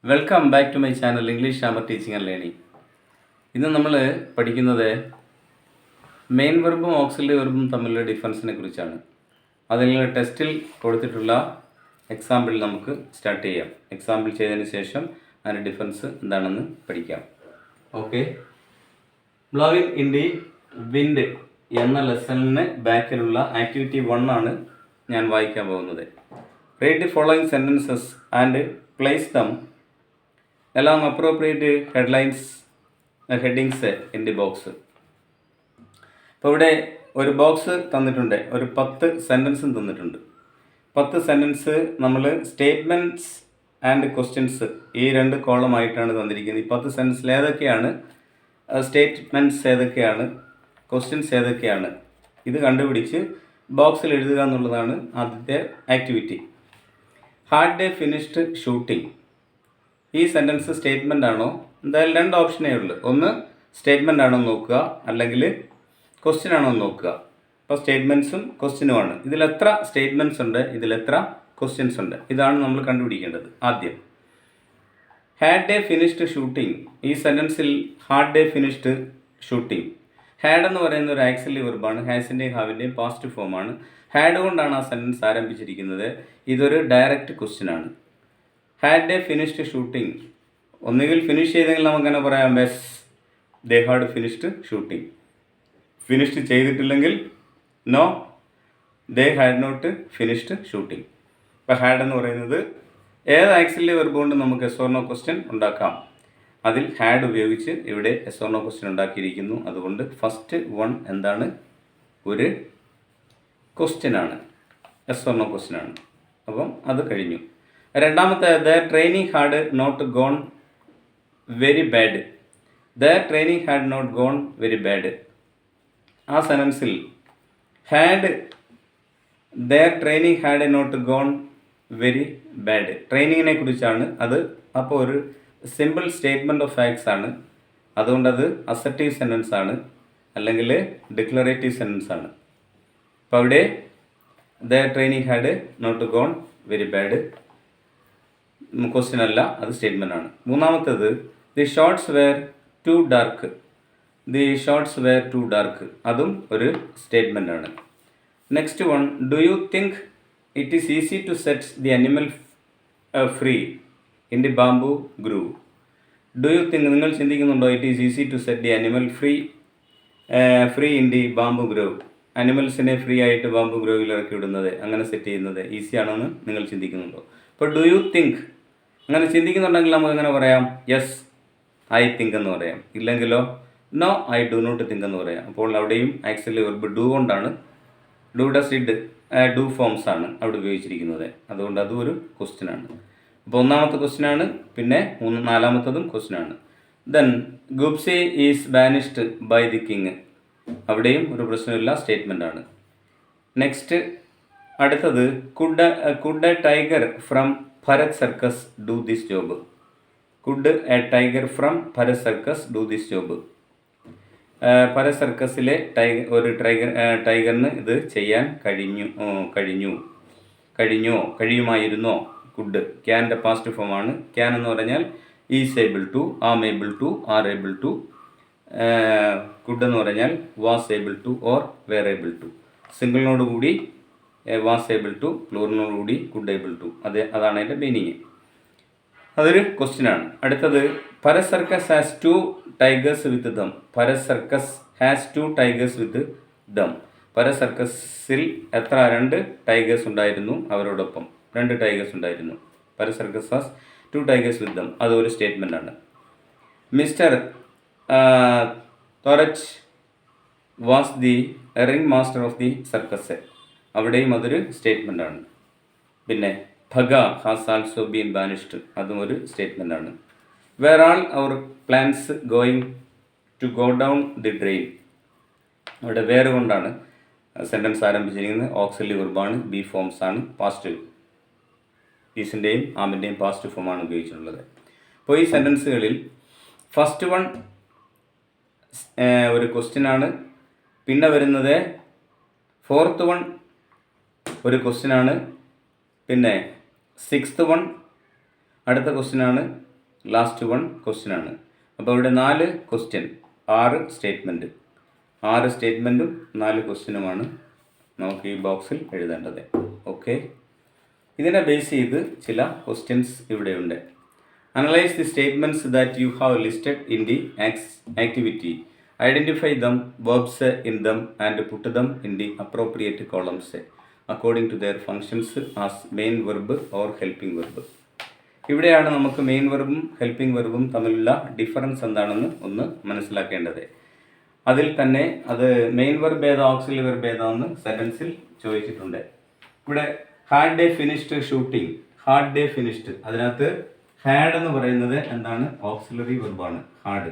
Welcome back to my channel English grammar teaching and learning. ഇന്ന് നമ്മൾ പഠിക്കുന്നത് main വെർബും auxiliary വെർബും തമ്മിലുള്ള ഡിഫറൻസിനെ കുറിച്ചാണ്. അതിനുള്ള ടെസ്റ്റിൽ കൊടുത്തിട്ടുള്ള എക്സാമ്പിൾ നമുക്ക് സ്റ്റാർട്ട് ചെയ്യാം. എക്സാമ്പിൾ ചെയ്തതിന് ശേഷം അതിൻ്റെ ഡിഫറൻസ് എന്താണെന്ന് പഠിക്കാം. Okay, blowing in the wind എന്ന ലെസണിന് ബാക്കിലുള്ള ആക്ടിവിറ്റി 1 ആണ് ഞാൻ വായിക്കാൻ പോകുന്നത്. Read the following sentences and place dum along appropriate headings in the box. അപ്പോൾ ഇവിടെ ഒരു ബോക്സ് തന്നിട്ടുണ്ട്, ഒരു 10 സെൻറ്റൻസും തന്നിട്ടുണ്ട്. 10 സെൻറ്റൻസ് നമ്മൾ സ്റ്റേറ്റ്മെൻറ്റ്സ് ആൻഡ് ക്വസ്റ്റ്യൻസ് ഈ 2 കോളമായിട്ടാണ് തന്നിരിക്കുന്നത്. ഈ 10 സെൻറ്റൻസിൽ ഏതൊക്കെയാണ് സ്റ്റേറ്റ്മെൻറ്റ്സ്, ഏതൊക്കെയാണ് ക്വസ്റ്റ്യൻസ്, ഏതൊക്കെയാണ് ഇത് കണ്ടുപിടിച്ച് ബോക്സിൽ എഴുതുക എന്നുള്ളതാണ് ആദ്യത്തെ activity. Had they finished shooting. ഈ സെൻറ്റൻസ് സ്റ്റേറ്റ്മെൻ്റ് ആണോ? എന്തായാലും 2 ഓപ്ഷനേ ഉള്ളൂ. ഒന്ന് സ്റ്റേറ്റ്മെൻ്റ് ആണോ നോക്കുക, അല്ലെങ്കിൽ ക്വസ്റ്റ്യൻ ആണോ നോക്കുക. അപ്പോൾ സ്റ്റേറ്റ്മെൻറ്റ്സും ക്വസ്റ്റ്യനുമാണ്. ഇതിലെത്ര സ്റ്റേറ്റ്മെൻറ്റ്സ് ഉണ്ട്, ഇതിലെത്ര ക്വസ്റ്റ്യൻസ് ഉണ്ട്, ഇതാണ് നമ്മൾ കണ്ടുപിടിക്കേണ്ടത്. ആദ്യം ഹാഡ് ഡേ ഫിനിഷ്ഡ് ഷൂട്ടിംഗ്. ഈ സെൻറ്റൻസിൽ had they finished shooting, had എന്ന് പറയുന്ന ഒരു ആക്സിലറി വെർബാണ്. ഹാസിൻ്റെയും ഹാവിൻ്റെയും പാസ്റ്റ് ഫോമാണ്. ഹാഡ് കൊണ്ടാണ് ആ സെൻറ്റൻസ് ആരംഭിച്ചിരിക്കുന്നത്. ഇതൊരു ഡയറക്റ്റ് ക്വസ്റ്റ്യൻ ആണ്. ഹാഡ് ഡേ ഫിനിഷ്ഡ് ഷൂട്ടിംഗ്, ഒന്നുകിൽ ഫിനിഷ് ചെയ്തെങ്കിൽ നമുക്കങ്ങനെ പറയാം yes they had finished shooting. Finished ചെയ്തിട്ടില്ലെങ്കിൽ no they had not finished shooting. ഇപ്പോൾ ഹാഡ് എന്ന് പറയുന്നത് ഏത് ആക്സിലറി വെർബ് കൊണ്ട് നമുക്ക് എസ് ഓർ നോ ക്വസ്റ്റ്യൻ ഉണ്ടാക്കാം. അതിൽ ഹാഡ് ഉപയോഗിച്ച് ഇവിടെ എസ് ഓർ നോ ക്വസ്റ്റ്യൻ ഉണ്ടാക്കിയിരിക്കുന്നു. അതുകൊണ്ട് ഫസ്റ്റ് 1 എന്താണ്? ഒരു ക്വസ്റ്റ്യനാണ്, എസ് ഓർ നോ ക്വസ്റ്റ്യനാണ്. അപ്പം അത് കഴിഞ്ഞു. രണ്ടാമത്തെ the training had not gone very bad. The training had not gone very bad. ആ സെൻറ്റൻസിൽ had the training had not gone very bad, ട്രെയിനിങ്ങിനെ കുറിച്ചാണ് അത്. അപ്പോൾ ഒരു സിമ്പിൾ സ്റ്റേറ്റ്മെൻറ്റ് ഓഫ് ഫാക്ട്സ് ആണ്. അതുകൊണ്ടത് അസർട്ടീവ് സെൻറ്റൻസ് ആണ്, അല്ലെങ്കിൽ ഡിക്ലറേറ്റീവ് സെൻറ്റൻസ് ആണ്. അപ്പോൾ അവിടെ the training had not gone very bad question അല്ല, അത് സ്റ്റേറ്റ്മെൻ്റ് ആണ്. മൂന്നാമത്തേത് the shorts were too dark. The shorts were too dark, അതും ഒരു സ്റ്റേറ്റ്മെൻ്റ് ആണ്. Next 1, do you think it is easy to set the animal free in the bamboo grove. Do you think, നിങ്ങൾ ചിന്തിക്കുന്നുണ്ടോ, it is easy to set the animal free in the bamboo grove. അനിമൽസിനെ free ആയിട്ട് bamboo ഗ്രൂവിൽ ഇറക്കി വിടുന്നത്, അങ്ങനെ set ചെയ്യുന്നത് easy ആണെന്ന് നിങ്ങൾ ചിന്തിക്കുന്നുണ്ടോ? അപ്പോൾ ഡു യു തിങ്ക് അങ്ങനെ ചിന്തിക്കുന്നുണ്ടെങ്കിൽ നമുക്ക് എങ്ങനെ പറയാം? യെസ് ഐ തിങ്ക് എന്ന് പറയാം. ഇല്ലെങ്കിലോ no I do not think എന്ന് പറയാം. അപ്പോൾ അവിടെയും ആക്ച്വലി വെർബ് ഡു കൊണ്ടാണ്, do does did do forms ആണ് അവിടെ ഉപയോഗിച്ചിരിക്കുന്നത്. അതുകൊണ്ട് അതും ഒരു ക്വസ്റ്റ്യൻ ആണ്. അപ്പോൾ ഒന്നാമത്തെ ക്വസ്റ്റ്യൻ ആണ്, പിന്നെ നാലാമത്തതും ക്വസ്റ്റ്യൻ ആണ്. Then Goopy is banished by the king. അവിടെയും ഒരു പ്രശ്നമില്ല, സ്റ്റേറ്റ്മെൻ്റ് ആണ്. നെക്സ്റ്റ് അടുത്തത് could a tiger from Bharat circus do this job. Could a tiger from Bharat circus do this job. Bharat സർക്കസിലെ ടൈഗറിന് ഇത് ചെയ്യാൻ കഴിയുമായിരുന്നോ. കുഡ് ക്യാൻ്റെ പാസ്റ്റ് ഫോമാണ്. ക്യാൻ എന്ന് പറഞ്ഞാൽ is able to, am able to, are able to. Could എന്ന് പറഞ്ഞാൽ was able to or were able to. സിംഗിളിനോട് കൂടി വാസ് ഏബിൾ ടു, പ്ലൂറിനോട് കൂടി കുഡ് ഏബിൾ ടു. അതാണ് അതിൻ്റെ മീനിങ്. അതൊരു ക്വസ്റ്റ്യൻ ആണ്. അടുത്തത് Bharat circus has 2 tigers with them. Bharat circus has 2 tigers with them. Bharat സർക്കസിൽ എത്ര? 2 ടൈഗേഴ്സ് ഉണ്ടായിരുന്നു അവരോടൊപ്പം. 2 ടൈഗേഴ്സ് ഉണ്ടായിരുന്നു. Bharat circus has 2 tigers with them, അതൊരു സ്റ്റേറ്റ്മെൻ്റ് ആണ്. മിസ്റ്റർ തോറച്ച് was the ring master of the circus. അവിടെയും അതൊരു സ്റ്റേറ്റ്മെൻ്റ് ആണ്. പിന്നെ Bagha has also been banished, അതും ഒരു സ്റ്റേറ്റ്മെൻ്റ് ആണ്. Were all our plans going to go down the drain. അവിടെ വേർ കൊണ്ടാണ് സെൻറ്റൻസ് ആരംഭിച്ചിരിക്കുന്നത്. ഓക്സിലറി വെർബാണ്, ബി ഫോംസ് ആണ്, പാസ്റ്റ് ഈസിൻ്റെയും ആമിൻ്റെയും പാസ്റ്റ് ഫോമാണ് ഉപയോഗിച്ചിട്ടുള്ളത്. അപ്പോൾ ഈ സെൻറ്റൻസുകളിൽ ഫസ്റ്റ് 1 ഒരു ക്വസ്റ്റ്യൻ ആണ്. പിന്നെ വരുന്നത് ഫോർത്ത് 1 ഒരു ക്വസ്റ്റ്യൻ ആണ്. പിന്നെ 6th 1 അടുത്ത ക്വസ്റ്റ്യൻ ആണ്. ലാസ്റ്റ് വൺ ക്വസ്റ്റ്യൻ ആണ്. അപ്പോൾ ഇവിടെ 4 ക്വസ്റ്റ്യൻ, 6 സ്റ്റേറ്റ്മെൻറ്റ്, 6 സ്റ്റേറ്റ്മെൻറ്റും 4 ക്വസ്റ്റ്യനുമാണ് നമുക്ക് ഈ ബോക്സിൽ എഴുതേണ്ടത്. ഓക്കെ, ഇതിനെ ബേസ് ചെയ്ത് ചില ക്വസ്റ്റ്യൻസ് ഇവിടെയുണ്ട്. Analyse the statements that you have listed in the activity. Identify dum, verbs in them and put them in the appropriate columns according to their functions as main verb or helping verb. ഇവിടെയാണ് നമുക്ക് main വെർബും helping വെർബും തമ്മിലുള്ള difference എന്താണെന്ന് ഒന്ന് മനസ്സിലാക്കേണ്ടത്. അതിൽ തന്നെ അത് main verb ഏതാ ഓക്സിലറി വെർബ് ഏതാന്ന് സെൻറ്റൻസിൽ ചോദിച്ചിട്ടുണ്ട്. ഇവിടെ had they finished shooting, had they finished, അതിനകത്ത് ഹാഡ് എന്ന് പറയുന്നത് എന്താണ്? ഓക്സിലറി വെർബാണ് ഹാഡ്.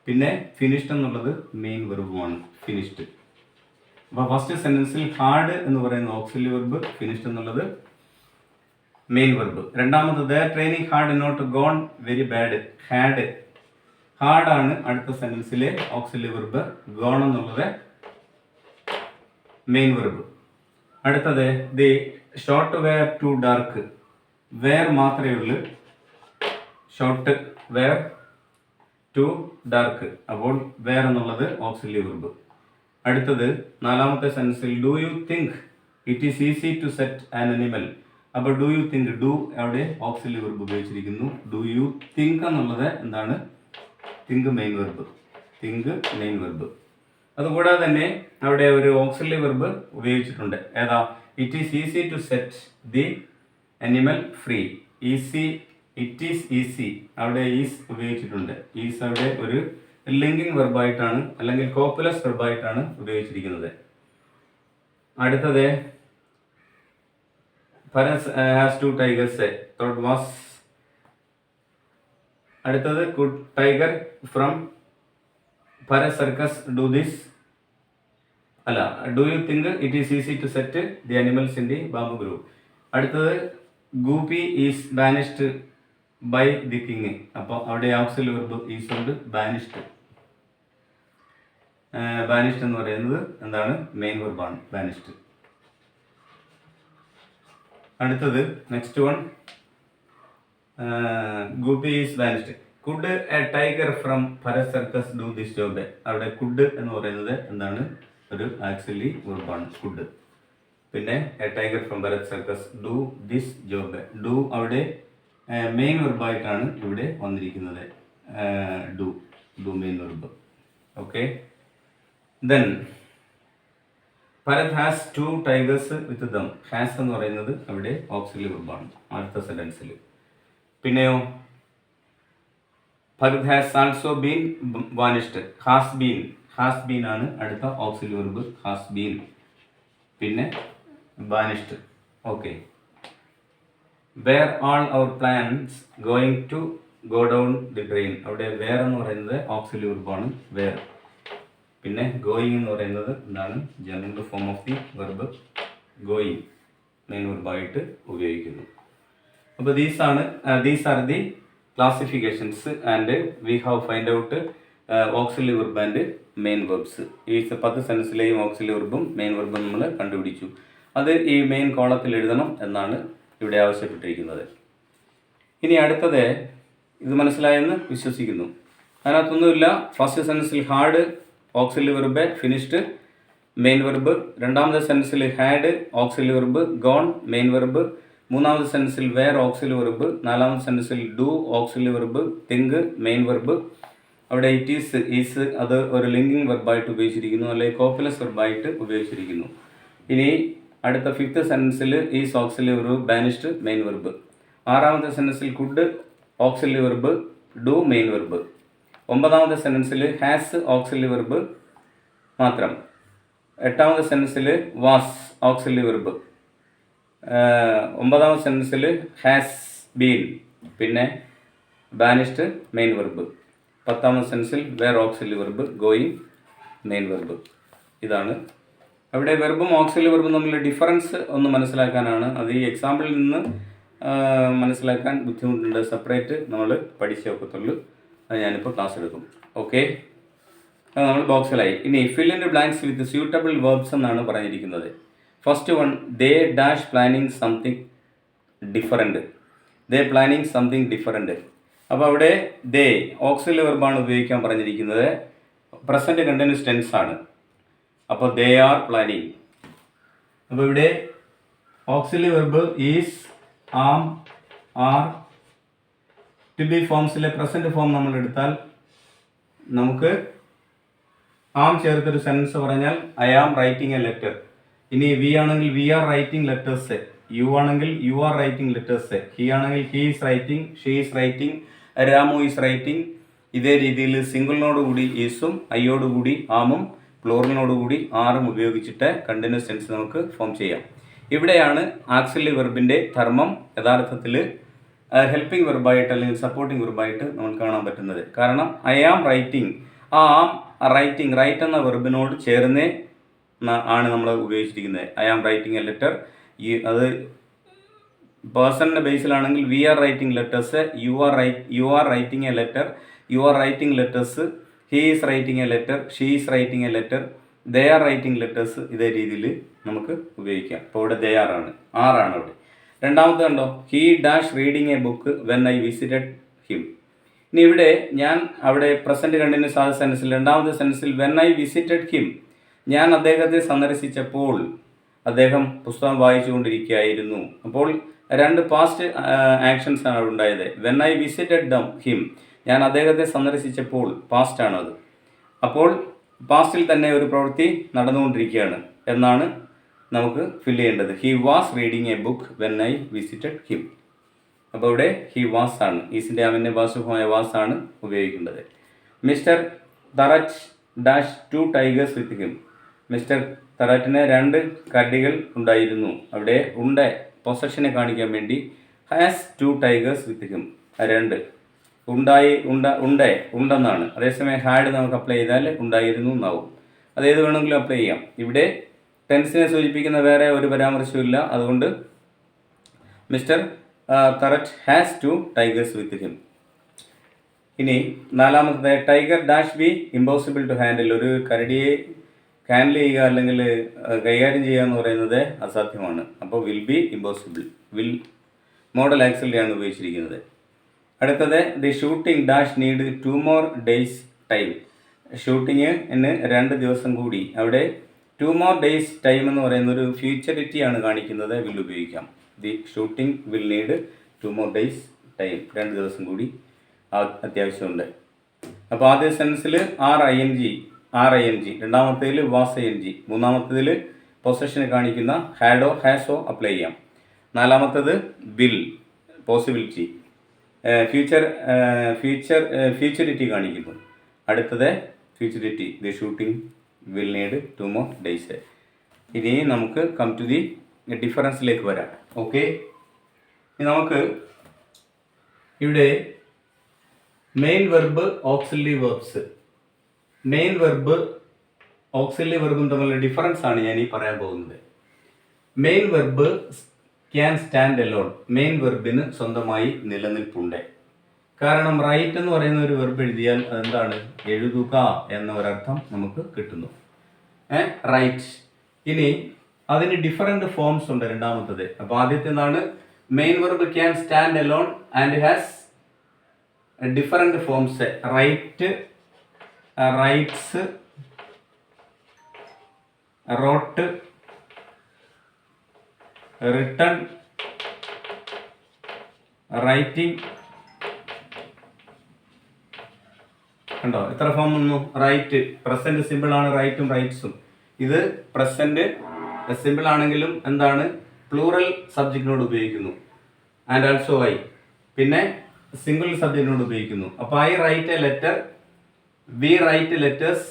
പിന്നെ ഫിനിഷ്ഡ് എന്നുള്ളത് മെയിൻ വെർബുമാണ് ഫിനിഷ്ഡ്. അപ്പോൾ ഫസ്റ്റ് സെൻറ്റൻസിൽ ഹാഡ് എന്ന് പറയുന്ന ഓക്സിലറി വെർബ്, ഫിനിഷ്ഡ് എന്നുള്ളത് മെയിൻ വെർബ്. രണ്ടാമത് training had not gone very bad, had, ഹാർഡാണ് അടുത്ത സെൻറ്റൻസിലെ ഓക്സിലറി വെർബ്, ഗോൺ എന്നുള്ളത് മെയിൻ വെർബ്. അടുത്തത് the short were too dark, wear മാത്രമേ ഉള്ളൂ, ഷോർട്ട് വെയർ ടു ഡാർക്ക്, അപ്പോൾ വെയർ എന്നുള്ളത് ഓക്സിലറി വെർബ്. അടുത്തത് നാലാമത്തെ സെൻറ്റൻസിൽ do you think it is easy to set an animal, അപ്പോൾ ഡു യു തിങ്ക്, ഡു അവിടെ ഓക്സിലറി വെർബ് ഉപയോഗിച്ചിരിക്കുന്നു. ഡു യു തിങ്ക് എന്നുള്ളത് എന്താണ്? Think main verb, think main verb. അതുകൂടാതെ തന്നെ അവിടെ ഒരു ഓക്സിലറി വെർബ് ഉപയോഗിച്ചിട്ടുണ്ട്. ഏതാ? It is easy to set the animal free, easy, it is easy, അവിടെ ഈസ് ഉപയോഗിച്ചിട്ടുണ്ട്. ഈസ് അവിടെ ഒരു ലിങ്കിങ് വെർബായിട്ടാണ് അല്ലെങ്കിൽ കോപ്പുലസ് വെർബായിട്ടാണ് ഉപയോഗിച്ചിരിക്കുന്നത്. അടുത്തത് Paras has 2 tigers. Third was അടുത്തത് could tiger from Paras circus do this? അല്ല, do you think it is easy to set the animals in the bamboo grove? അടുത്തത് Goopy is banished by the king. അപ്പോൾ അവിടെ auxiliary verb is ഉണ്ട്, banished. Banished എന്ന് പറയുന്നത് എന്താണ്? Main വെർബാണ് banished. അടുത്തത് next one, Goopy is banished. Could a tiger from പരസ് സർക്കസ് ഡു ദിസ് ജോബ്, അവിടെ കുഡ് എന്ന് പറയുന്നത് എന്താണ്? ഒരു ആക്ച്വലി വെർബാണ് കുഡ്. പിന്നെ എ ടൈഗർ ഫ്രം പരസ് circus do this job, do അവിടെ മെയിൻ വെർബായിട്ടാണ് ഇവിടെ വന്നിരിക്കുന്നത്. Do main verb. Okay, then Bharat has 2 tigers with them, has എന്ന് പറയുന്നത് അവിടെ ഓക്സിലറി വെർബാണ് അടുത്ത സെൻറ്റൻസിൽ. പിന്നെയോ Bharat has also been vanished, has been ആണ് അടുത്ത ഓക്സിലറി വെർബ്, ഹാസ് ബീൻ. പിന്നെ vanished. Okay, were all our plans going to go down the drain, അവിടെ വേർ എന്ന് പറയുന്നത് ഓക്സിലറി വെർബാണ് വേർ. പിന്നെ ഗോയിങ് എന്ന് പറയുന്നത് എന്താണ്? General form of the verb going, main വെർബായിട്ട് ഉപയോഗിക്കുന്നു. അപ്പോൾ these are the classifications and we have find out auxiliary verb and main verbs. ഈ 10 സെൻറ്റൻസിലെയും ഓക്സിലറി വെർബും മെയിൻ വെർബും നമ്മൾ കണ്ടുപിടിച്ചു. അത് ഈ മെയിൻ കോളത്തിൽ എഴുതണം എന്നാണ് ഇവിടെ ആവശ്യപ്പെട്ടിരിക്കുന്നത്. ഇനി അടുത്തത്, ഇത് മനസ്സിലായെന്ന് വിശ്വസിക്കുന്നു. അതിനകത്തൊന്നുമില്ല. ഫസ്റ്റ് സെൻറ്റൻസിൽ had auxiliary verb, finished main verb. രണ്ടാമത്തെ സെൻറ്റൻസിൽ had auxiliary verb, gone main verb. മൂന്നാമത്തെ സെൻറ്റൻസിൽ വേർ ഓക്സിലറി വെർബ്. നാലാമത്തെ സെൻറ്റൻസിൽ do auxiliary verb, think main verb. അവിടെ ഇറ്റ് ഈസ് അത് ഒരു ലിങ്കിങ് വെർബായിട്ട് ഉപയോഗിച്ചിരിക്കുന്നു, അല്ലെങ്കിൽ കോപ്പുലസ് വെർബായിട്ട് ഉപയോഗിച്ചിരിക്കുന്നു. ഇനി അടുത്ത 5th സെൻറ്റൻസിൽ is auxiliary verb, banished main verb. ആറാമത്തെ സെൻറ്റൻസിൽ could auxiliary verb, do main verb. 9ാമത്തെ സെൻറ്റൻസിൽ ഹാസ് ഓക്സിലറി വെർബ് മാത്രം. 8ാമത്തെ സെൻറ്റൻസിൽ വാസ് ഓക്സിലറി വെർബ്. 9ാമത്തെ സെൻറ്റൻസിൽ ഹാസ് ബീൻ, പിന്നെ ബാനിഷ്ഡ് മെയിൻ വെർബ്. 10ാമത്തെ സെൻറ്റൻസിൽ were auxiliary verb, going main verb. ഇതാണ് അവിടെ വെർബും ഓക്സിലറി വെർബും തമ്മിലുള്ള ഡിഫറൻസ് ഒന്ന് മനസ്സിലാക്കാനാണ്. അത് ഈ എക്സാമ്പിളിൽ നിന്ന് മനസ്സിലാക്കാൻ ബുദ്ധിമുട്ടുണ്ട്. സെപ്പറേറ്റ് നമ്മൾ പഠിച്ചേ ഒക്കത്തുള്ളൂ. അത് ഞാനിപ്പോൾ ക്ലാസ് എടുക്കും. ഓക്കെ, അത് നമ്മൾ ബോക്സിലായി. ഇനി fill in the blanks with suitable verbs എന്നാണ് പറഞ്ഞിരിക്കുന്നത്. First one, they dash planning something different, they planning something different. അപ്പോൾ അവിടെ ദേ ഓക്സിലറി വെർബാണ് ഉപയോഗിക്കാൻ പറഞ്ഞിരിക്കുന്നത്. പ്രസൻറ്റ് കണ്ടിന്യൂസ് ടെൻസ് ആണ്. അപ്പോൾ ദേ ആർ പ്ലാനിങ്. അപ്പോൾ ഇവിടെ auxiliary verb is, am, are. To be ഫോംസിലെ പ്രസൻറ്റ് ഫോം നമ്മൾ എടുത്താൽ നമുക്ക് ആം ചേർത്തൊരു സെൻറ്റൻസ് പറഞ്ഞാൽ I am writing a letter. ഇനി വി ആണെങ്കിൽ we are writing letters, you ആണെങ്കിൽ you are writing letters, he ആണെങ്കിൽ he is writing, she is writing, Ramu is writing. ഇതേ രീതിയിൽ സിംഗിളിനോടുകൂടി ഈസും, ഐയോടുകൂടി ആമും, പ്ലൂറലിനോടുകൂടി ആറും ഉപയോഗിച്ചിട്ട് കണ്ടിന്യൂസ് ടെൻസ് നമുക്ക് ഫോം ചെയ്യാം. ഇവിടെയാണ് ആക്സിലറി വെർബിൻ്റെ ധർമ്മം യഥാർത്ഥത്തിൽ ഹെൽപ്പിംഗ് വെർബായിട്ട് അല്ലെങ്കിൽ സപ്പോർട്ടിംഗ് വെർബായിട്ട് നമുക്ക് കാണാൻ പറ്റുന്നത്. കാരണം ഐ ആം റൈറ്റിംഗ്, ആ ആം റൈറ്റിംഗ്, റൈറ്റ് എന്ന വെർബിനോട് ചേർന്നേ ആണ് നമ്മൾ ഉപയോഗിച്ചിരിക്കുന്നത്. I am writing a letter. അത് പേഴ്സണിൻ്റെ ബേസിലാണെങ്കിൽ we are writing letters, you are writing a letter, you are writing letters, he is writing a letter, she is writing a letter, they are writing letters. ഇതേ രീതിയിൽ നമുക്ക് ഉപയോഗിക്കാം. അപ്പോൾ ഇവിടെ they are ആണ്, ആറാണ് അവിടെ. രണ്ടാമത്തെ കണ്ടോ, he dash reading A book when I visited him. ഇനി ഇവിടെ ഞാൻ അവിടെ പ്രസൻറ്റ് കണ്ടിന്യൂസ് ആദ്യ സെൻറ്റൻസിൽ, രണ്ടാമത്തെ സെൻറ്റൻസിൽ വെൻ ഐ വിസിറ്റഡ് ഹിം, ഞാൻ അദ്ദേഹത്തെ സന്ദർശിച്ചപ്പോൾ അദ്ദേഹം പുസ്തകം വായിച്ചുകൊണ്ടിരിക്കുകയായിരുന്നു. അപ്പോൾ രണ്ട് പാസ്റ്റ് ആക്ഷൻസ് ആണ് അവിടെ ഉണ്ടായത്. വെൻ ഐ വിസിറ്റഡ് ഹിം, ഞാൻ അദ്ദേഹത്തെ സന്ദർശിച്ചപ്പോൾ, പാസ്റ്റ് ആണത്. അപ്പോൾ പാസ്റ്റിൽ തന്നെ ഒരു പ്രവൃത്തി നടന്നുകൊണ്ടിരിക്കുകയാണ് എന്നാണ് നമുക്ക് ഫിൽ ചെയ്യേണ്ടത്. He was reading A book when I visited him. അപ്പോൾ ഇവിടെ ഹി വാസ് ആണ്, ഈസിൻ്റെ ആമിൻ്റെ വാസുഫമായ വാസ് ആണ് ഉപയോഗിക്കേണ്ടത്. മിസ്റ്റർ തററ്റ് dash 2 tigers with him. Mister തററ്റിന് 2 കരടികൾ ഉണ്ടായിരുന്നു. അവിടെ പൊസഷനെ കാണിക്കാൻ വേണ്ടി ഹാസ് 2 ടൈഗേഴ്സ് വിത്ത് ഹിം. 2 ഉണ്ടെന്നാണ്. അതേസമയം ഹാഡ് നമുക്ക് അപ്ലൈ ചെയ്താൽ ഉണ്ടായിരുന്നു എന്നാവും. അതേത് വേണമെങ്കിലും അപ്ലൈ ചെയ്യാം. ഇവിടെ ടെൻസിനെ സൂചിപ്പിക്കുന്ന വേറെ ഒരു പരാമർശവും ഇല്ല. അതുകൊണ്ട് മിസ്റ്റർ തററ്റ് ഹാസ് 2 ടൈഗേഴ്സ് വിത്ത് ഹിം. ഇനി നാലാമത്തെ, tiger dash be impossible to handle. ഒരു കരടിയെ ഹാൻഡിൽ ചെയ്യുക അല്ലെങ്കിൽ കൈകാര്യം ചെയ്യുക എന്ന് പറയുന്നത് അസാധ്യമാണ്. അപ്പോൾ will be impossible. Will modal ആക്സിലറിയാണ് ഉപയോഗിച്ചിരിക്കുന്നത്. അടുത്തത്, the shooting dash need 2 more days time. ഷൂട്ടിങ്ങിന് 2 ദിവസം കൂടി. അവിടെ 2 more days ടൈം എന്ന് പറയുന്ന ഒരു ഫ്യൂച്ചറിറ്റിയാണ് കാണിക്കുന്നത്. വിൽ ഉപയോഗിക്കാം. The shooting will need 2 more days time. 2 ദിവസം കൂടി അത്യാവശ്യമുണ്ട്. അപ്പോൾ ആദ്യ സെൻസിൽ ആർ ഐ എൻ ജി, രണ്ടാമത്തേതിൽ വാസ് ഐ എൻ ജി, മൂന്നാമത്തേതിൽ പൊസഷനെ കാണിക്കുന്ന ഹാഡോ ഹാസോ അപ്ലൈ ചെയ്യാം. നാലാമത്തേത് വിൽ, പോസിബിലിറ്റി, ഫ്യൂച്ചറിറ്റി കാണിക്കുന്നു. അടുത്തത് ഫ്യൂച്ചറിറ്റി, the shooting will need 2 more days. ഇനി നമുക്ക് കം ടു ദി ഡിഫറൻസിലേക്ക് വരാം. ഓക്കെ, ഇനി നമുക്ക് ഇവിടെ main verb, auxiliary verbs, main verb auxiliary വെർബും തമ്മിലുള്ള ഡിഫറൻസ് ആണ് ഞാൻ ഈ പറയാൻ പോകുന്നത്. Main verb can stand alone. Main വെർബിന് സ്വന്തമായി നിലനിൽപ്പുണ്ട്. കാരണം റൈറ്റ് എന്ന് പറയുന്ന ഒരു വെർബ് എഴുതിയാൽ അതെന്താണ്, എഴുതുക എന്ന ഒരർത്ഥം നമുക്ക് കിട്ടുന്നു. റൈറ്റ്. ഇനി അതിന് ഡിഫറെൻറ്റ് ഫോംസ് ഉണ്ട്. രണ്ടാമത്തത്, അപ്പോൾ ആദ്യത്തെ എന്താണ്, main verb can stand alone and has different forms. Write, writes, wrote, written, writing. കണ്ടോ എത്ര ഫോം വന്നു? റൈറ്റ് പ്രസന്റ് സിമ്പിൾ ആണ്, റൈറ്റും റൈറ്റ്സും. ഇത് പ്രസന്റ് സിമ്പിൾ ആണെങ്കിലും എന്താണ്, പ്ലൂറൽ സബ്ജക്റ്റിനോട് ഉപയോഗിക്കുന്നു. And also I. പിന്നെ സിംഗിൾ സബ്ജക്റ്റിനോട് ഉപയോഗിക്കുന്നു. അപ്പോൾ I write a letter, we write letters,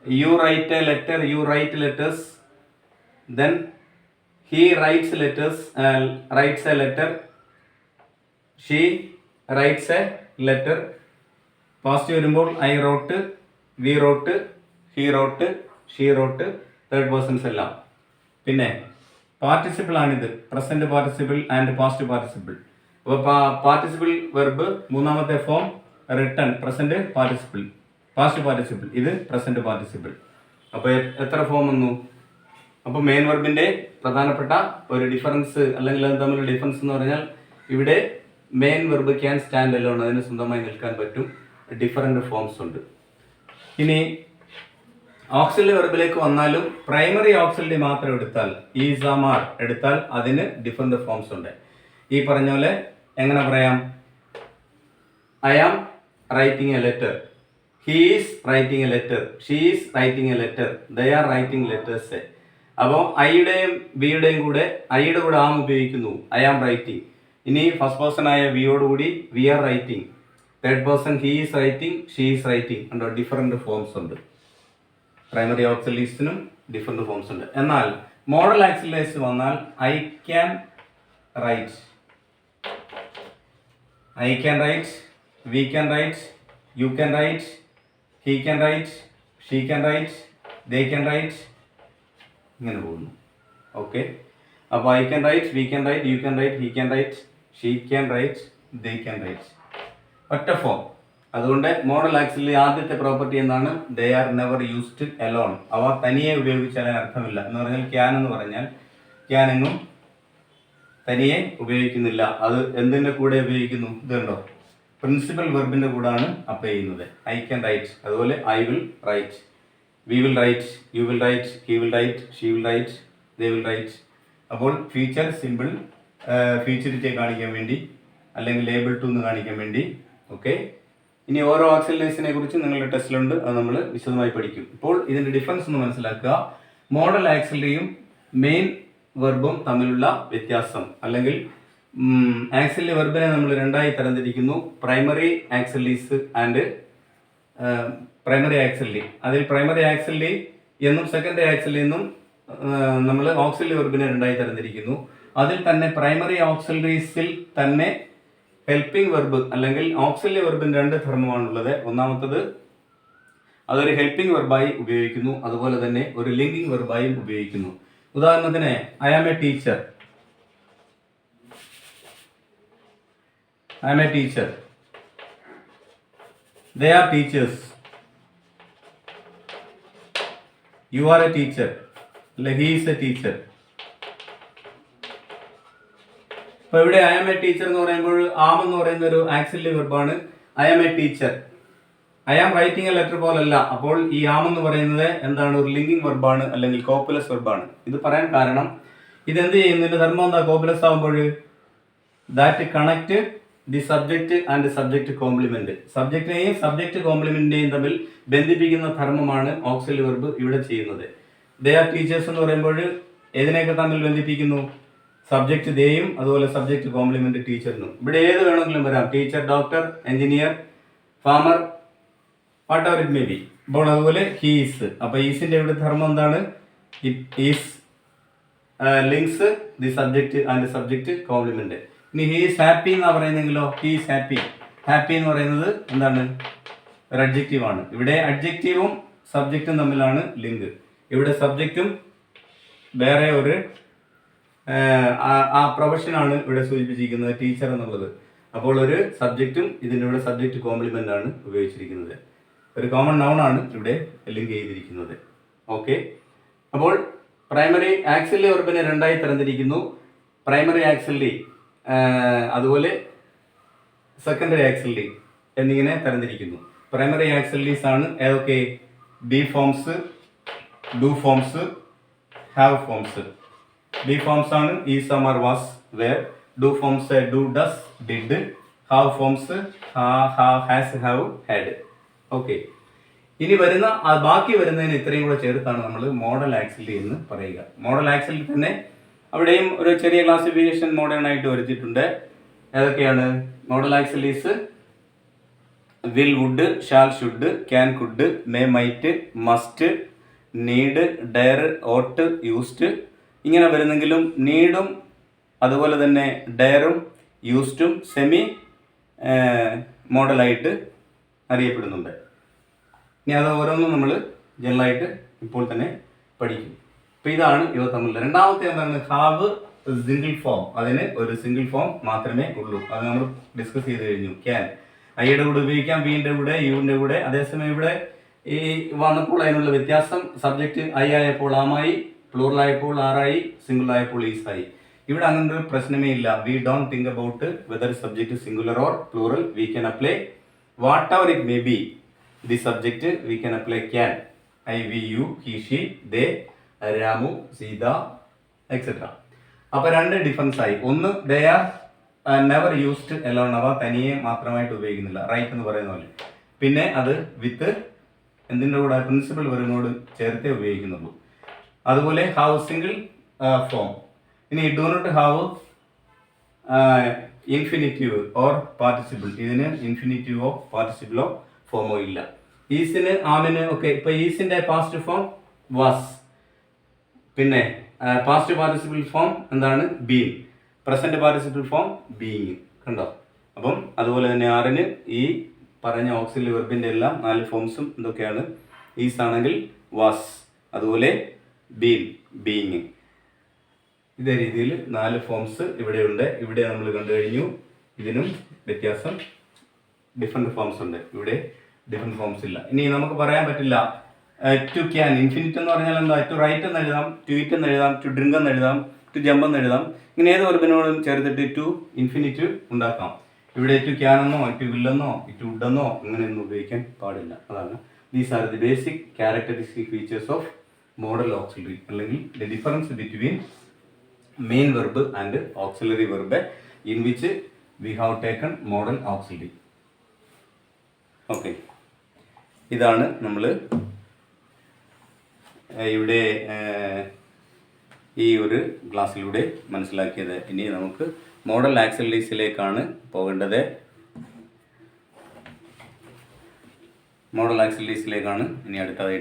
you write a letter, you write letters. Then he writes letters, writes a letter, she writes a letter. Past വരുമ്പോൾ I wrote, we wrote, he wrote, she wrote, third persons എല്ലാം. പിന്നെ participle ആണിത്, present participle and past participle. അപ്പോൾ participle verb മൂന്നാമത്തെ form written, present participle, past participle, ഇത് present participle. അപ്പോൾ എത്ര form വന്നു? അപ്പോൾ മെയിൻ വെർബിൻ്റെ പ്രധാനപ്പെട്ട ഒരു ഡിഫറൻസ് അല്ലെങ്കിൽ അത് തമ്മിലുള്ള ഡിഫറൻസ് എന്ന് പറഞ്ഞാൽ ഇവിടെ main verb can stand alone, അതിന് സ്വന്തമായി നിൽക്കാൻ പറ്റും. ഡിഫറെൻറ്റ് ഫോംസ് ഉണ്ട്. ഇനി ഓക്സിലറി വെർബിലേക്ക് വന്നാലും പ്രൈമറി ഓക്സിലറി മാത്രം എടുത്താൽ, ഈസ് ആം ആർ എടുത്താൽ അതിന് ഡിഫറെൻറ്റ് ഫോംസ് ഉണ്ട്. ഈ പറഞ്ഞ പോലെ എങ്ങനെ പറയാം? I am writing a letter, he is writing a letter, she is writing a letter, they are writing letters. അപ്പോൾ ഐയുടെയും ബിയുടെയും കൂടെ ഐയുടെ കൂടെ ആം ഉപയോഗിക്കുന്നു, ഐ ആം റൈറ്റിംഗ്. ഇനി ഫസ്റ്റ് പേഴ്സൺ ആയ വിയോടുകൂടി we are writing. Third person he is writing, she is writing. ഉണ്ടോ? ഡിഫറെൻറ്റ് ഫോംസ് ഉണ്ട്. പ്രൈമറി ഓക്സിലറീസിനും ഡിഫറെൻറ്റ് ഫോംസ് ഉണ്ട്. എന്നാൽ മോഡൽ ഓക്സിലറീസ് വന്നാൽ I can write, I can write, we can write, you can write, he can write, she can write, they can write, ഇങ്ങനെ പോകുന്നു. Okay, അപ്പോൾ I can write, we can write, you can write, he can write, she can write, they can write. ഒറ്റ form. അതുകൊണ്ട് model axillary ആദ്യത്തെ property എന്താണ്? ദേ are never used alone. അവ തനിയെ ഉപയോഗിച്ചാൽ അർത്ഥമില്ല. എന്ന് പറഞ്ഞാൽ ക്യാൻ എന്ന് പറഞ്ഞാൽ ക്യാൻ എങ്ങും തനിയെ ഉപയോഗിക്കുന്നില്ല. അത് എന്തിൻ്റെ കൂടെ ഉപയോഗിക്കുന്നു? ഇതുണ്ടോ? പ്രിൻസിപ്പൽ വെർബിൻ്റെ കൂടാണ് അപ്ലൈ ചെയ്യുന്നത്. ഐ ക്യാൻ റൈറ്റ്, അതുപോലെ I will write, we will write, you will write, he will write, she will write, they will write. അപ്പോൾ ഫ്യൂച്ചർ സിമ്പിൾ ഫ്യൂച്ചറിറ്റി കാണിക്കാൻ വേണ്ടി, അല്ലെങ്കിൽ ലേബിൾ ടു എന്ന് കാണിക്കാൻ വേണ്ടി. ഓക്കെ, ഇനി ഓരോ ഓക്സിലറീസിനെ കുറിച്ച് നിങ്ങളുടെ ടെസ്റ്റിലുണ്ട്, അത് നമ്മൾ വിശദമായി പഠിക്കും. ഇപ്പോൾ ഇതിൻ്റെ ഡിഫറൻസ് ഒന്ന് മനസ്സിലാക്കുക. മോഡൽ ആക്സിലറിയും മെയിൻ വെർബും തമ്മിലുള്ള വ്യത്യാസം, അല്ലെങ്കിൽ ആക്സിലറി വെർബിനെ നമ്മൾ രണ്ടായി തരംതിരിക്കുന്നു. Primary auxiliaries and primary auxiliary. അതിൽ പ്രൈമറി ആക്സിലറി എന്നും സെക്കൻഡറി ആക്സിലറി എന്നും നമ്മൾ ഓക്സിലറി വെർബിനെ രണ്ടായി തരംതിരിക്കുന്നു. അതിൽ തന്നെ പ്രൈമറി ഓക്സിലറീസിൽ തന്നെ ഹെൽപ്പിംഗ് വെർബ് അല്ലെങ്കിൽ ഓക്സിലറി വെർബിന് രണ്ട് ധർമ്മമാണുള്ളത്. ഒന്നാമത്തത് അതൊരു ഹെൽപ്പിംഗ് വെർബായി ഉപയോഗിക്കുന്നു, അതുപോലെ തന്നെ ഒരു ലിങ്കിങ് വെർബായും ഉപയോഗിക്കുന്നു. ഉദാഹരണത്തിന് I am a teacher, I am a teacher, they are teachers, you are a teacher, he is a teacher. അപ്പോൾ ഇവിടെ ഐ ആം എ ടീച്ചർ എന്ന് പറയുമ്പോൾ ആം എന്ന് പറയുന്ന ഒരു ആക്സിലറി വെർബാണ്. I am a teacher, I am writing a letter പോലല്ല. അപ്പോൾ ഈ ആം എന്ന് പറയുന്നത് എന്താണ്? ഒരു ലിങ്കിങ് വെർബാണ്, അല്ലെങ്കിൽ കോപ്പുലസ് വെർബാണ്. ഇത് പറയാൻ കാരണം ഇതെന്ത് ചെയ്യുന്നു? ഇതിന്റെ ധർമ്മം എന്താ? കോപ്പുലസ് ആകുമ്പോൾ that connect the subject and subject complement. സബ്ജക്റ്റിനെയും സബ്ജക്റ്റ് കോംപ്ലിമെന്റിനെയും തമ്മിൽ ബന്ധിപ്പിക്കുന്ന ധർമ്മമാണ് ഓക്സിലറി വെർബ് ഇവിടെ ചെയ്യുന്നത്. ദേ ആർ ടീച്ചേഴ്സ് എന്ന് പറയുമ്പോൾ ഏതിനെയൊക്കെ തമ്മിൽ ബന്ധിപ്പിക്കുന്നു? സബ്ജക്റ്റ് ദേയും അതുപോലെ സബ്ജക്റ്റ് കോംപ്ലിമെന്റ് ടീച്ചറിനും. ഇവിടെ ഏത് വേണമെങ്കിലും വരാം. Teacher, doctor, engineer, farmer, whatever it may be. അപ്പോൾ അതുപോലെ ഹി ഈസ്. അപ്പോൾ ഈസിന്റെ ഇവിടെ ധർമ്മം എന്താണ്? It is links the subject and subject complement. ഇനി ഹി ഈസ് ഹാപ്പി എന്നാ പറയുന്നെങ്കിലോ? He is happy. ഹാപ്പി എന്ന് പറയുന്നത് എന്താണ്? ഒരു അഡ്ജക്റ്റീവ് ആണ്. ഇവിടെ അഡ്ജക്റ്റീവും സബ്ജക്റ്റും തമ്മിലാണ് ലിങ്ക്. ഇവിടെ സബ്ജക്റ്റും വേറെ ഒരു ആ പ്രൊഫഷനാണ് ഇവിടെ സൂചിപ്പിച്ചിരിക്കുന്നത്, ടീച്ചർ എന്നുള്ളത്. അപ്പോൾ ഒരു സബ്ജക്റ്റും ഇതിൻ്റെ ഇവിടെ സബ്ജക്റ്റ് കോംപ്ലിമെന്റ് ആണ് ഉപയോഗിച്ചിരിക്കുന്നത്. ഒരു കോമൺ നൗൺ ആണ് ഇവിടെ ലിങ്ക് ചെയ്തിരിക്കുന്നത്. ഓക്കെ, അപ്പോൾ പ്രൈമറി ആക്സിലറി വെർബിനെ രണ്ടായി തരംതിരിക്കുന്നു. പ്രൈമറി ആക്സിലറി അതുപോലെ സെക്കൻഡറി ആക്സിലറി എന്നിങ്ങനെ തരംതിരിക്കുന്നു. പ്രൈമറി ആക്സിലറീസ് ആണ് ഏതൊക്കെ? Be forms, do forms, have forms. Be forms ആണ് is, am, are, was, were. Do forms do, does, did. Have forms have, has, have, had. Okay, ഇനി വരുന്ന ബാക്കി വരുന്നതിന് ഇത്രയും കൂടെ ചേർത്താണ് നമ്മൾ മോഡൽ ആക്സിലറി എന്ന് പറയുക. മോഡൽ ആക്സിലറി തന്നെ അവിടെയും ഒരു ചെറിയ ക്ലാസിഫിക്കേഷൻ മോഡേൺ ആയിട്ട് വരുത്തിയിട്ടുണ്ട്. ഏതൊക്കെയാണ് modal auxiliaries? Will, would, shall, should, can, could, may, might, must, need, dare, ought, used. ഇങ്ങനെ വരുന്നെങ്കിലും നീഡും അതുപോലെ തന്നെ ഡെയറും യൂസ്ഡും സെമി മോഡലായിട്ട് അറിയപ്പെടുന്നുണ്ട്. ഇനി അത് ഓരോന്നും നമ്മൾ ജനറലായിട്ട് ഇപ്പോൾ തന്നെ പഠിക്കും. അപ്പോൾ ഇതാണ് ഇവ തമ്മിലുള്ള. രണ്ടാമത്തെ എന്താണ്? Have single form. അതിന് ഒരു സിംഗിൾ ഫോം മാത്രമേ ഉള്ളൂ. അത് നമ്മൾ ഡിസ്കസ് ചെയ്ത് കഴിഞ്ഞു. ക്യാൻ ഐയുടെ കൂടെ ഉപയോഗിക്കാം, വിന്റെ കൂടെ, യുവിന്റെ കൂടെ. അതേസമയം ഇവിടെ ഈ വന്നപ്പോൾ അതിനുള്ള വ്യത്യാസം, സബ്ജക്റ്റ് ഐ ആയപ്പോൾ ആമായി, പ്ലൂറൽ ആയപ്പോൾ ആറായി, സിംഗിൾ ആയപ്പോൾ ഈസായി. ഇവിടെ അങ്ങനെ ഒരു പ്രശ്നമേ ഇല്ല. We don't think about whether subject singular or plural. We can apply whatever it may be the subject. We can apply can, I, we, you, he, she, they, Ramu, Sita, et cetera. അപ്പൊ രണ്ട് difference ആയി. ഒന്ന്, they are never used alone, അവ തനിയെ മാത്രമായിട്ട് ഉപയോഗിക്കുന്നില്ല, right എന്ന് പറയുന്ന പോലെ. പിന്നെ അത് വിത്ത് എന്തിൻ്റെ കൂടെ, പ്രിൻസിപ്പൽ വെർബിനോട് ചേർത്തേ ഉപയോഗിക്കുന്നുള്ളൂ. അതുപോലെ ഹാവ് സിംഗിൾ ഫോം. ഇനി do not have infinitive or participle. ഇതിന് ഇൻഫിനിറ്റീവോ പാർട്ടിസിപ്പിളോ ഫോമോ ഇല്ല. ഈസിന്, ആമിന് ഒക്കെ. ഇപ്പൊ ഈസിന്റെ പാസ്റ്റ് ഫോം വാസ്, പിന്നെ പാസ്റ്റ് പാർട്ടിസിപ്പിൾ ഫോം എന്താണ്, been. Present participle form being. കണ്ടോ? അപ്പം അതുപോലെ തന്നെ ആറിന് ഈ പറഞ്ഞ ഓക്സിലറി വെർബിന്റെ എല്ലാം 4 ഫോംസും എന്തൊക്കെയാണ്? ഈസ് ആണെങ്കിൽ വാസ്, അതുപോലെ ബീൻ, ബീയിങ്. ഇതേ രീതിയിൽ 4 ഫോംസ് ഇവിടെയുണ്ട്. ഇവിടെ നമ്മൾ കണ്ടു കഴിഞ്ഞു. ഇതിനും വ്യത്യാസം, ഡിഫറെൻറ്റ് ഫോംസ് ഉണ്ട്. ഇവിടെ ഡിഫറെൻറ്റ് ഫോംസ് ഇല്ല. ഇനി നമുക്ക് പറയാൻ പറ്റില്ല ടു ക്യാൻ. ഇൻഫിനിറ്റ് എന്ന് പറഞ്ഞാൽ എന്താ? ടു റൈറ്റ് എന്ന് എഴുതാം, ടു ഈറ്റ് എന്ന് എഴുതാം, ടു ഡ്രിങ്ക് എന്ന് എഴുതാം, ടു ജമ്പ് എന്ന് എഴുതാം. ഇങ്ങനെ ഏത് വെർബിനോടും ചേർത്തിട്ട് ടു ഇൻഫിനിറ്റ് ഉണ്ടാക്കാം. ഇവിടെ ടു ക്യാൻ എന്നോ ടു വില്ലെന്നോ ടു വുഡ് എന്നോ അങ്ങനെയൊന്നും ഉപയോഗിക്കാൻ പാടില്ല. അതാണ് these are the basic characteristic features of modal auxiliary, അല്ലെങ്കിൽ the difference between main verb and auxiliary verb in which we have taken modal auxiliary. Okay, ഇതാണ് നമ്മൾ ഇവിടെ ഈ ഒരു ക്ലാസ്സിലൂടെ മനസ്സിലാക്കിയത്. ഇനി നമുക്ക് മോഡൽ ആക്സിലറീസിലേക്കാണ് പോകേണ്ടത്. മോഡൽ ആക്സിലറീസിലേക്കാണ് ഇനി അടുത്തതായിട്ട്